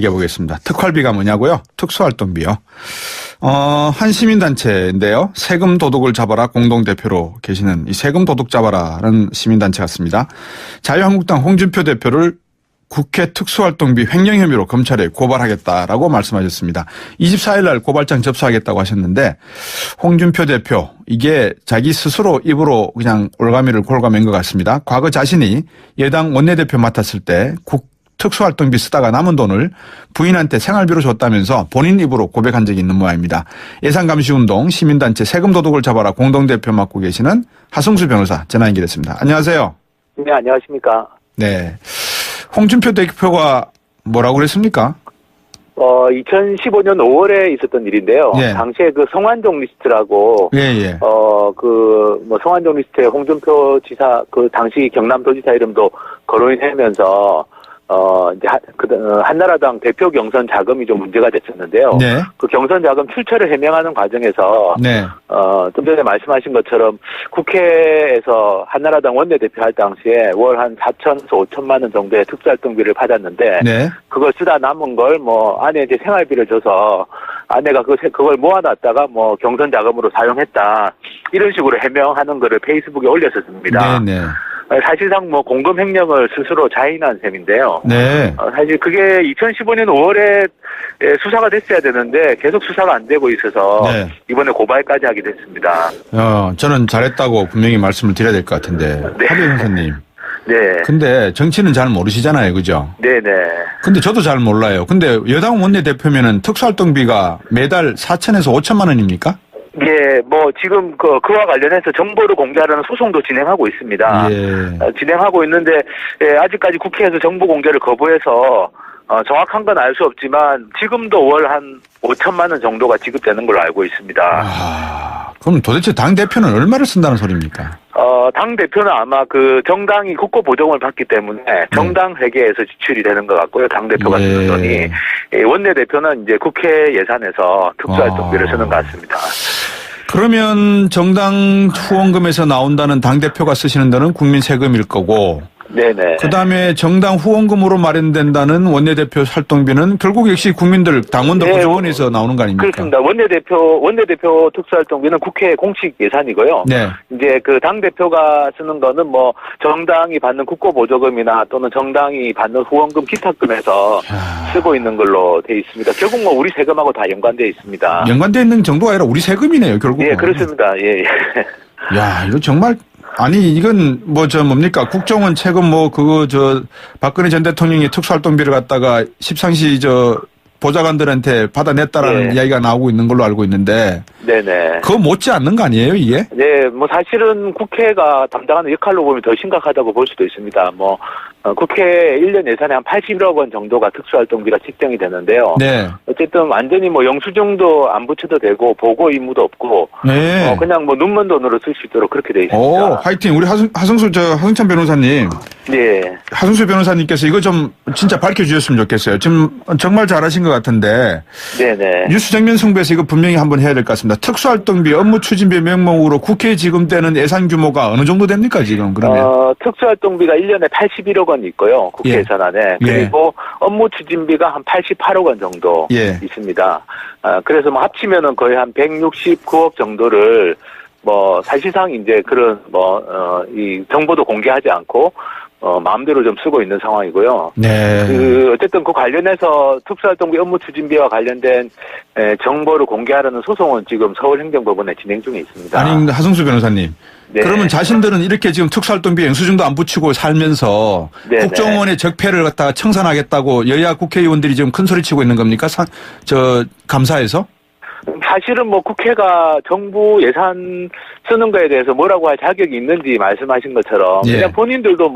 얘기해보겠습니다. 특활비가 뭐냐고요? 특수활동비요. 한 시민단체인데요. 세금 도둑을 잡아라 공동대표로 계시는 이 세금 도둑 잡아라라는 시민단체 같습니다. 자유한국당 홍준표 대표를 국회 특수활동비 횡령 혐의로 검찰에 고발하겠다라고 말씀하셨습니다. 24일 날 고발장 접수하겠다고 하셨는데 홍준표 대표 이게 자기 스스로 입으로 그냥 올가미를 골가맨 것 같습니다. 과거 자신이 여당 원내대표 맡았을 때 특수활동비 쓰다가 남은 돈을 부인한테 생활비로 줬다면서 본인 입으로 고백한 적이 있는 모양입니다. 예산감시운동 시민단체 세금도둑을 잡아라 공동대표 맡고 계시는 하승수 변호사 전화 연결했습니다. 안녕하세요. 네, 안녕하십니까. 네. 홍준표 대표가 뭐라고 그랬습니까? 2015년 5월에 있었던 일인데요. 예. 당시에 그 성완종 리스트라고, 예. 성완종 리스트에 홍준표 지사, 그 당시 경남도지사 이름도 거론이 되면서, 이제 한나라당 대표 경선 자금이 좀 문제가 됐었는데요. 네. 그 경선 자금 출처를 해명하는 과정에서, 네. 좀 전에 말씀하신 것처럼 국회에서 한나라당 원내대표 할 당시에 월 한 4천에서 5천만 원 정도의 특수활동비를 받았는데, 네. 그걸 쓰다 남은 걸 아내 이제 생활비를 줘서 아내가 그걸 모아놨다가 경선 자금으로 사용했다. 이런 식으로 해명하는 거를 페이스북에 올렸었습니다. 네. 사실상 공금 횡령을 스스로 자인한 셈인데요. 네. 사실 그게 2015년 5월에 수사가 됐어야 되는데 계속 수사가 안 되고 있어서 네. 이번에 고발까지 하게 됐습니다. 저는 잘했다고 분명히 말씀을 드려야 될 것 같은데. 네. 하배 변호사님. 네. 근데 정치는 잘 모르시잖아요. 그죠? 네네. 근데 저도 잘 몰라요. 근데 여당 원내대표면은 특수활동비가 매달 4천에서 5천만 원입니까? 예, 지금 그와 관련해서 정보를 공개하려는 소송도 진행하고 있습니다. 예. 진행하고 있는데, 아직까지 국회에서 정보 공개를 거부해서, 정확한 건 알 수 없지만, 지금도 월 한 5천만 원 정도가 지급되는 걸로 알고 있습니다. 그럼 도대체 당대표는 얼마를 쓴다는 소리입니까? 당대표는 아마 정당이 국고 보정을 받기 때문에 정당 회계에서 지출이 되는 것 같고요. 당대표가 쓰는 돈이. 원내대표는 이제 국회 예산에서 특수활동비를 쓰는 것 같습니다. 그러면 정당 후원금에서 나온다는 당대표가 쓰시는 돈은 국민 세금일 거고, 네네. 그 다음에 정당 후원금으로 마련된다는 원내대표 활동비는 결국 역시 국민들, 당원들 보조원에서 나오는 거 아닙니까? 그렇습니다. 원내대표 특수활동비는 국회 공식 예산이고요. 네. 이제 당대표가 쓰는 거는 정당이 받는 국고보조금이나 또는 정당이 받는 후원금 기타금에서 쓰고 있는 걸로 돼 있습니다. 결국 우리 세금하고 다 연관되어 있습니다. 연관되어 있는 정도가 아니라 우리 세금이네요, 결국. 예, 그렇습니다. 예. 야, 이거 정말. 아니, 이건 뭡니까? 국정원 최근 박근혜 전 대통령이 특수활동비를 갖다가 십상시 보좌관들한테 받아냈다라는 이야기가 나오고 있는 걸로 알고 있는데. 네네. 그거 못지 않는 거 아니에요, 이게? 네, 사실은 국회가 담당하는 역할로 보면 더 심각하다고 볼 수도 있습니다. 국회 1년 예산에 한 81억 원 정도가 특수활동비가 책정이 되는데요. 네. 어쨌든 완전히 영수증도 안 붙여도 되고 보고 의무도 없고. 네. 그냥 눈먼 돈으로 쓸 수 있도록 그렇게 돼 있습니다. 화이팅. 우리 하승찬 변호사님. 네. 하승수 변호사님께서 이거 좀 진짜 밝혀주셨으면 좋겠어요. 지금 정말 잘하신 것 같은데. 네네. 뉴스 정면 승부에서 이거 분명히 한번 해야 될 것 같습니다. 특수활동비 업무 추진비 명목으로 국회에 지급되는 예산 규모가 어느 정도 됩니까, 지금 그러면? 특수활동비가 1년에 81억 원이 있고요. 국회 예산안에. 그리고 업무 추진비가 한 88억 원 정도 있습니다. 그래서 합치면은 거의 한 169억 정도를 사실상 이제 그런 이 정보도 공개하지 않고 마음대로 좀 쓰고 있는 상황이고요. 네. 어쨌든 관련해서 특수활동비 업무 추진비와 관련된 정보를 공개하려는 소송은 지금 서울행정법원에 진행 중에 있습니다. 아니, 하승수 변호사님. 네. 그러면 자신들은 이렇게 지금 특수활동비 영수증도 안 붙이고 살면서 네네. 국정원의 적폐를 갖다가 청산하겠다고 여야 국회의원들이 지금 큰 소리 치고 있는 겁니까? 감사에서? 사실은 국회가 정부 예산 쓰는 거에 대해서 뭐라고 할 자격이 있는지 말씀하신 것처럼 그냥 본인들도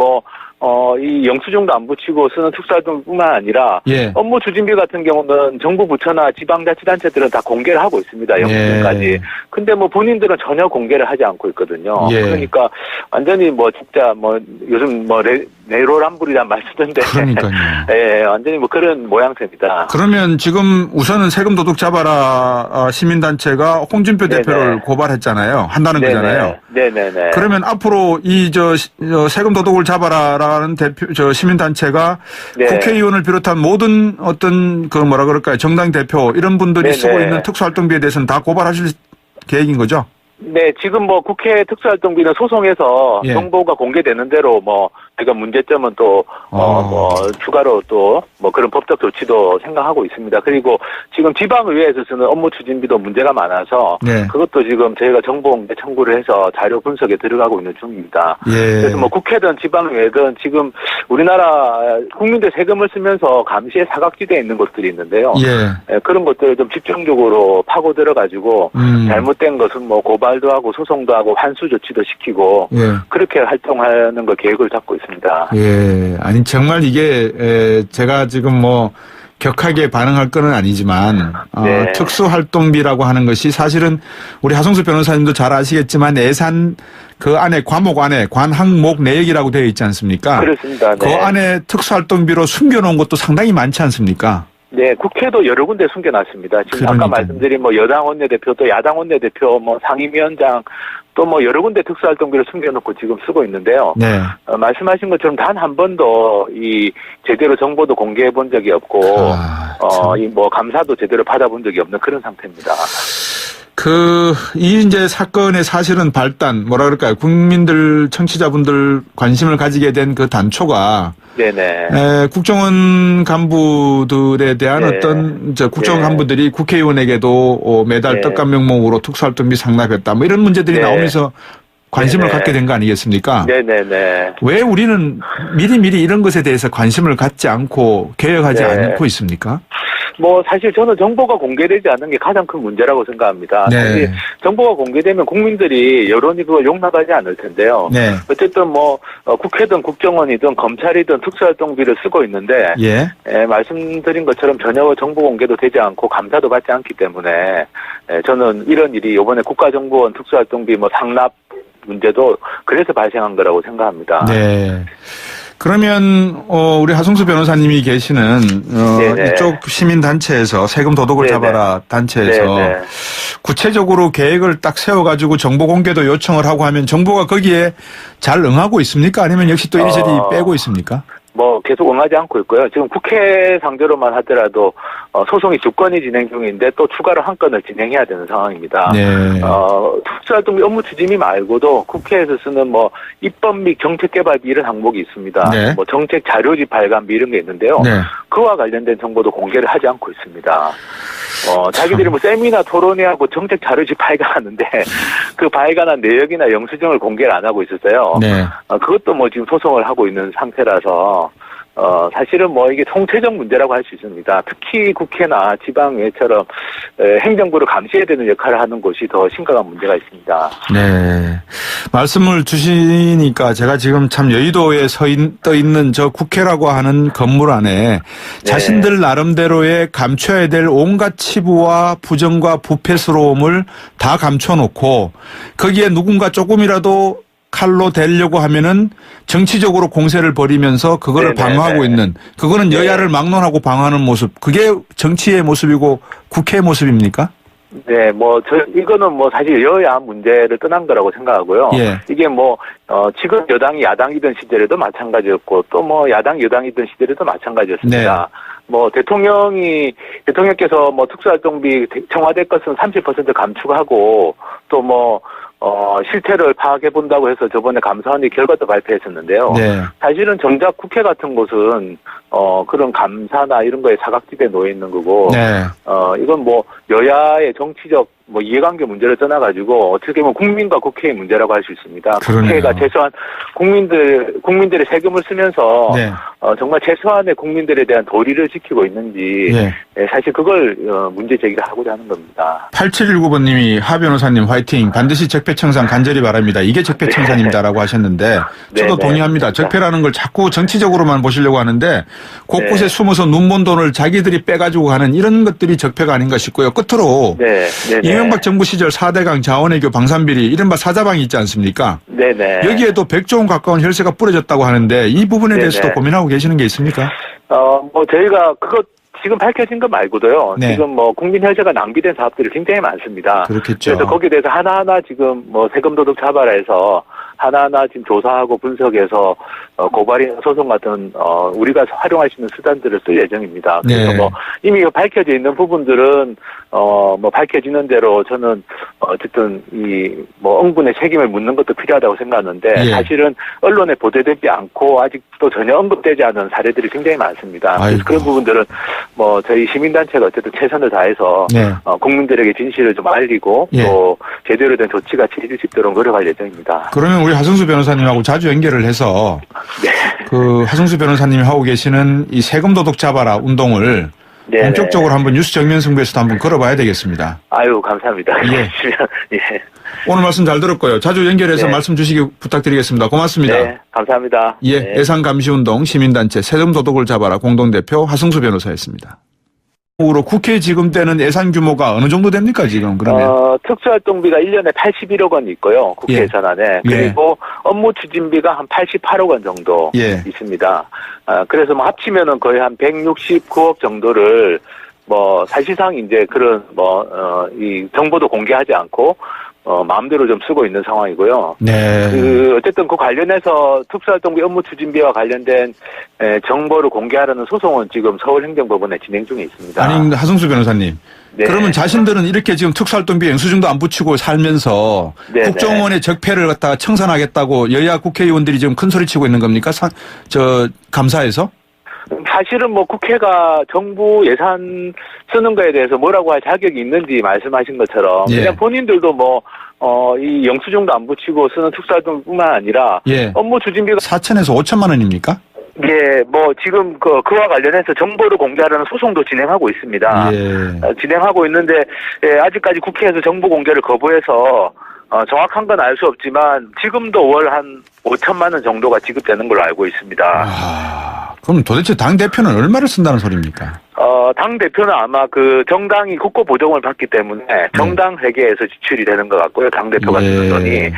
이 영수증도 안 붙이고 쓰는 특수활동뿐만 아니라 업무 추진비 같은 경우는 정부 부처나 지방자치단체들은 다 공개를 하고 있습니다. 영수증까지. 근데 본인들은 전혀 공개를 하지 않고 있거든요. 그러니까 완전히 진짜 요즘 내로남불이란 말 쓰던데. 그러니까요. 예, 완전히 그런 모양새입니다. 그러면 지금 우선은 세금 도둑 잡아라 시민단체가 홍준표 대표를 고발했잖아요. 한다는 거잖아요. 네네네. 그러면 앞으로 세금 도둑을 잡아라 잡아라는 시민단체가 네. 국회의원을 비롯한 모든 어떤 뭐라 그럴까요? 정당 대표 이런 분들이 네네. 쓰고 있는 특수활동비에 대해서는 다 고발하실 계획인 거죠? 네, 지금 뭐 국회 특수활동비는 소송에서 예. 정보가 공개되는 대로 뭐 제가 문제점은 또 추가로 또 뭐 그런 법적 조치도 생각하고 있습니다. 그리고 지금 지방의회에서 쓰는 업무 추진비도 문제가 많아서 네. 그것도 지금 저희가 정보 공개 청구를 해서 자료 분석에 들어가고 있는 중입니다. 예. 그래서 뭐 국회든 지방의회든 지금 우리나라 국민들 세금을 쓰면서 감시의 사각지대에 있는 것들이 있는데요. 예. 그런 것들을 좀 집중적으로 파고 들어가지고 잘못된 것은 뭐 고발도 하고 소송도 하고 환수 조치도 시키고 예. 그렇게 활동하는 걸 계획을 잡고 있습니다. 예. 아니 정말 이게 제가 지금 뭐 격하게 반응할 건 아니지만 네. 특수활동비라고 하는 것이 사실은 우리 하성수 변호사님도 잘 아시겠지만 예산 그 안에 과목 안에 관항목 내역이라고 되어 있지 않습니까? 그렇습니다. 네. 그 안에 특수활동비로 숨겨놓은 것도 상당히 많지 않습니까? 네, 국회도 여러 군데 숨겨놨습니다. 지금 그러니까요. 아까 말씀드린 뭐 여당 원내대표 또 야당 원내대표 뭐 상임위원장 또 뭐 여러 군데 특수활동비를 숨겨놓고 지금 쓰고 있는데요. 네. 말씀하신 것처럼 단 한 번도 이 제대로 정보도 공개해 본 적이 없고 이 뭐 감사도 제대로 받아본 적이 없는 그런 상태입니다. 이 이제 사건의 사실은 발단, 뭐라 그럴까요? 국민들, 청취자분들 관심을 가지게 된 그 단초가. 네네. 국정원 간부들에 대한 네. 어떤, 국정원 네. 간부들이 국회의원에게도 매달 네. 떡값 명목으로 특수활동비 상납했다. 뭐 이런 문제들이 네. 나오면서 관심을 네네. 갖게 된 거 아니겠습니까? 네네네. 왜 우리는 미리미리 이런 것에 대해서 관심을 갖지 않고 개혁하지 네. 않고 있습니까? 뭐 사실 저는 정보가 공개되지 않는 게 가장 큰 문제라고 생각합니다. 네. 사실 정보가 공개되면 국민들이 여론이 그걸 용납하지 않을 텐데요. 네. 어쨌든 뭐 국회든 국정원이든 검찰이든 특수활동비를 쓰고 있는데 예. 말씀드린 것처럼 전혀 정보 공개도 되지 않고 감사도 받지 않기 때문에 저는 이런 일이 이번에 국가정보원 특수활동비 뭐 상납 문제도 그래서 발생한 거라고 생각합니다. 네. 그러면 우리 하성수 변호사님이 계시는 이쪽 시민단체에서 세금 도둑을 네네. 잡아라 단체에서 네네. 구체적으로 계획을 딱 세워가지고 정보 공개도 요청을 하고 하면 정부가 거기에 잘 응하고 있습니까? 아니면 역시 또 이리저리 빼고 있습니까? 뭐 계속 응하지 않고 있고요. 지금 국회 상대로만 하더라도 소송이 2건이 진행 중인데 또 추가로 1건을 진행해야 되는 상황입니다. 네. 특수활동비 업무 추진비 말고도 국회에서 쓰는 뭐 입법 및 정책 개발비 이런 항목이 있습니다. 네. 뭐 정책 자료집 발간비 이런 게 있는데요. 네. 그와 관련된 정보도 공개를 하지 않고 있습니다. 자기들이 뭐 세미나 토론회하고 정책 자료집 발간하는데 그 발간한 내역이나 영수증을 공개를 안 하고 있었어요. 네. 그것도 뭐 지금 소송을 하고 있는 상태라서 사실은 뭐 이게 총체적 문제라고 할 수 있습니다. 특히 국회나 지방의회처럼 행정부를 감시해야 되는 역할을 하는 곳이 더 심각한 문제가 있습니다. 네. 말씀을 주시니까 제가 지금 참 여의도에 떠 있는 저 국회라고 하는 건물 안에 자신들 나름대로의 감춰야 될 온갖 치부와 부정과 부패스러움을 다 감춰놓고 거기에 누군가 조금이라도 칼로 대려고 하면은 정치적으로 공세를 벌이면서 그거를 방어하고 있는, 그거는 여야를 막론하고 방어하는 모습, 그게 정치의 모습이고 국회의 모습입니까? 네, 이거는 뭐 사실 여야 문제를 떠난 거라고 생각하고요. 예. 이게 지금 여당이 야당이던 시절에도 마찬가지였고, 또 야당 여당이던 시절에도 마찬가지였습니다. 대통령께서 특수활동비 청와대 것은 30% 감축하고, 또 실태를 파악해 본다고 해서 저번에 감사원이 결과도 발표했었는데요. 네. 사실은 정작 국회 같은 곳은 그런 감사나 이런 거에 사각지대에 놓여 있는 거고, 네. 이건 여야의 정치적 이해관계 문제를 떠나가지고 어떻게 보면 국민과 국회의 문제라고 할 수 있습니다. 그러네요. 국회가 최소한 국민들의 세금을 쓰면서 네. 정말 최소한의 국민들에 대한 도리를 지키고 있는지 사실 그걸 문제 제기를 하고자 하는 겁니다. 8719번님이 하 변호사님 화이팅, 반드시 적폐청산 간절히 바랍니다. 이게 적폐청산입니다라고 하셨는데 저도 동의합니다. 적폐라는 걸 자꾸 정치적으로만 보시려고 하는데 곳곳에 숨어서 눈먼 돈을 자기들이 빼가지고 가는 이런 것들이 적폐가 아닌가 싶고요. 끝으로 이명박 정부 시절 4대강 자원외교 방산비리 이른바 사자방이 있지 않습니까? 네네. 여기에도 100조 원 가까운 혈세가 뿌려졌다고 하는데 이 부분에 대해서도 고민하고 계시는 게 있습니까? 저희가 지금 밝혀진 것 말고도요. 지금 국민 혈세가 낭비된 사업들이 굉장히 많습니다. 그렇겠죠. 그래서 거기에 대해서 하나하나 지금 세금 도둑 잡아라 해서 하나하나 지금 조사하고 분석해서 고발이나 소송 같은 우리가 활용할 수 있는 수단들을 쓸 예정입니다. 그래서 네. 뭐 이미 밝혀져 있는 부분들은 뭐 밝혀지는 대로 저는 어쨌든 이 뭐 응분의 책임을 묻는 것도 필요하다고 생각하는데, 예. 사실은 언론에 보도되지 않고 아직도 전혀 언급되지 않은 사례들이 굉장히 많습니다. 그래서 그런 부분들은 뭐 저희 시민단체가 어쨌든 최선을 다해서 네. 국민들에게 진실을 좀 알리고 예. 또 제대로 된 조치가 취해질 수 있도록 노력할 예정입니다. 그러면 우리 하승수 변호사님하고 자주 연결을 해서 네. 그 하승수 변호사님이 하고 계시는 이 세금 도둑 잡아라 운동을 네네. 본격적으로 한번 뉴스 정면 승부에서도 한번 걸어봐야 되겠습니다. 아유, 감사합니다. 예. 예. 오늘 말씀 잘 들었고요. 자주 연결해서 네. 말씀 주시기 부탁드리겠습니다. 고맙습니다. 네, 감사합니다. 예, 네. 예산감시운동 시민단체 세금 도둑을 잡아라 공동대표 하승수 변호사였습니다. 으로 국회 지금 때는 예산 규모가 어느 정도 됩니까 지금 그러면? 특수활동비가 1년에 81억 원 있고요. 국회 예. 예산안에. 그리고 업무 추진비가 한 88억 원 정도 예. 있습니다. 그래서 뭐 합치면은 거의 한 169억 정도를 뭐 사실상 이제 그런 이 정보도 공개하지 않고 마음대로 좀 쓰고 있는 상황이고요. 네. 어쨌든 그 관련해서 특수활동비 업무 추진비와 관련된 정보를 공개하라는 소송은 지금 서울행정법원에 진행 중에 있습니다. 아니, 하승수 변호사님. 네. 그러면 자신들은 이렇게 지금 특수활동비 영수증도 안 붙이고 살면서 네네. 국정원의 적폐를 갖다가 청산하겠다고 여야 국회의원들이 지금 큰 소리 치고 있는 겁니까? 감사에서? 사실은 뭐 국회가 정부 예산 쓰는 거에 대해서 뭐라고 할 자격이 있는지 말씀하신 것처럼 예. 그냥 본인들도 이 영수증도 안 붙이고 쓰는 특수활동뿐만 아니라 예. 업무 추진비가 4천에서 5천만 원입니까? 예, 뭐 지금 그와 관련해서 정보를 공개하라는 소송도 진행하고 있습니다. 예. 진행하고 있는데 아직까지 국회에서 정보 공개를 거부해서 정확한 건 알 수 없지만 지금도 월 한 5천만 원 정도가 지급되는 걸로 알고 있습니다. 그럼 도대체 당 대표는 얼마를 쓴다는 소리입니까? 당 대표는 아마 그 정당이 국고 보정을 받기 때문에 정당 회계에서 지출이 되는 것 같고요. 당 대표가 쓰는 돈이.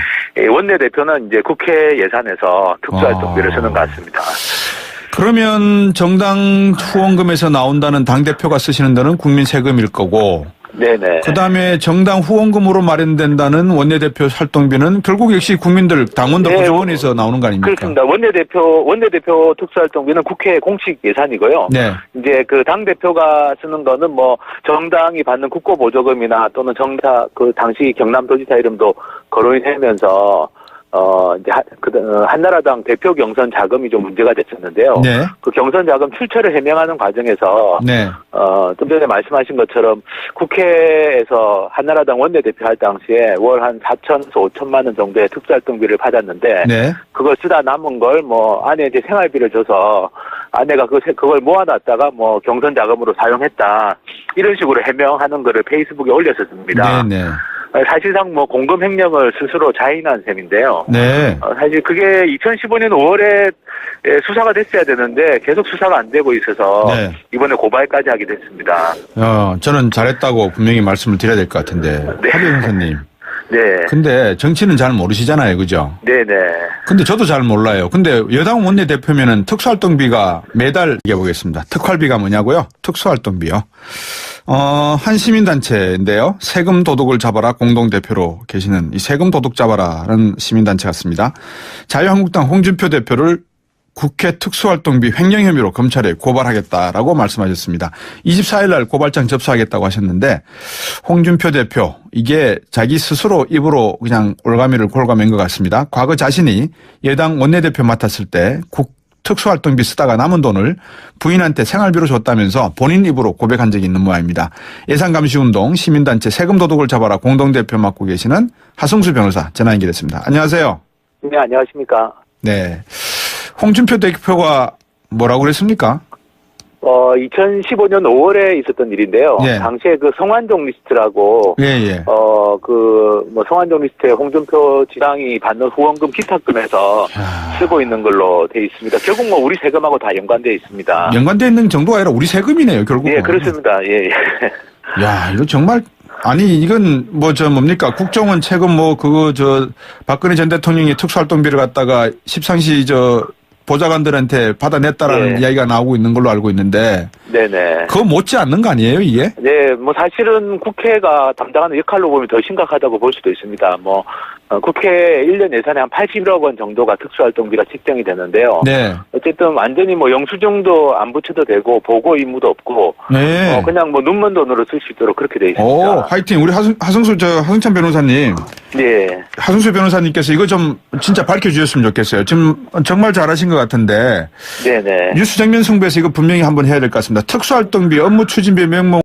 원내 대표는 이제 국회 예산에서 특수활동비를 쓰는 것 같습니다. 그러면 정당 후원금에서 나온다는 당 대표가 쓰시는 돈은 국민 세금일 거고. 네네. 그 다음에 정당 후원금으로 마련된다는 원내대표 활동비는 결국 역시 국민들 당원들 보조원에서 나오는 거 아닙니까? 그렇습니다. 원내대표 특수활동비는 국회 공식 예산이고요. 네. 이제 그 당 대표가 쓰는 거는 뭐 정당이 받는 국고 보조금이나 또는 그 당시 경남도지사 이름도 거론이 되면서 이제 한나라당 대표 경선 자금이 좀 문제가 됐었는데요. 네. 그 경선 자금 출처를 해명하는 과정에서 네. 좀 전에 말씀하신 것처럼 국회에서 한나라당 원내대표 할 당시에 월 한 4천에서 5천만 원 정도의 특수활동비를 받았는데 네. 그걸 쓰다 남은 걸 아내한테 생활비를 줘서 아내가 그걸 모아놨다가 경선 자금으로 사용했다, 이런 식으로 해명하는 거를 페이스북에 올렸었습니다. 네. 네. 사실상 공금 횡령을 스스로 자인한 셈인데요. 네. 사실 그게 2015년 5월에 수사가 됐어야 되는데 계속 수사가 안 되고 있어서 네. 이번에 고발까지 하게 됐습니다. 저는 잘했다고 분명히 말씀을 드려야 될 것 같은데. 네. 하 변호사님. 네. 근데 정치는 잘 모르시잖아요. 그죠? 네네. 근데 저도 잘 몰라요. 근데 여당 원내대표면은 특수활동비가 매달 얘기해보겠습니다. 특활비가 뭐냐고요? 특수활동비요. 한 시민단체인데요. 세금 도둑을 잡아라 공동대표로 계시는 이 세금 도둑 잡아라는 시민단체 같습니다. 자유한국당 홍준표 대표를 국회 특수활동비 횡령 혐의로 검찰에 고발하겠다라고 말씀하셨습니다. 24일 날 고발장 접수하겠다고 하셨는데 홍준표 대표 이게 자기 스스로 입으로 그냥 올가미를 골가맨 것 같습니다. 과거 자신이 여당 원내대표 맡았을 때 특수활동비 쓰다가 남은 돈을 부인한테 생활비로 줬다면서 본인 입으로 고백한 적이 있는 모양입니다. 예산감시운동 시민단체 세금 도둑을 잡아라 공동대표 맡고 계시는 하승수 변호사 전화 연결했습니다. 안녕하세요. 네, 안녕하십니까. 네. 홍준표 대표가 뭐라고 그랬습니까? 2015년 5월에 있었던 일인데요. 예. 당시에 그 성완종 리스트라고, 예. 성완종 리스트에 홍준표 지당이 받는 후원금 기탁금에서 쓰고 있는 걸로 돼 있습니다. 결국 우리 세금하고 다 연관되어 있습니다. 연관되어 있는 정도가 아니라 우리 세금이네요, 결국. 예, 그렇습니다. 예. 야, 이거 정말, 아니, 이건 뭡니까? 국정원 최근 박근혜 전 대통령이 특수활동비를 갖다가 십상시 보좌관들한테 받아냈다라는 이야기가 나오고 있는 걸로 알고 있는데. 네네. 그거 못지 않는 거 아니에요, 이게? 네, 사실은 국회가 담당하는 역할로 보면 더 심각하다고 볼 수도 있습니다. 국회 1년 예산에 한 81억 원 정도가 특수활동비가 책정이 되는데요. 네. 어쨌든 완전히 뭐 영수증도 안 붙여도 되고 보고 의무도 없고 네. 그냥 뭐 눈먼 돈으로 쓸 수 있도록 그렇게 돼 있습니다. 오, 화이팅. 우리 하승찬 변호사님. 네. 하승수 변호사님께서 이거 좀 진짜 밝혀주셨으면 좋겠어요. 지금 정말 잘하신 것 같은데. 네네. 뉴스 정면 승부에서 이거 분명히 한번 해야 될 것 같습니다. 특수활동비, 업무 추진비 명목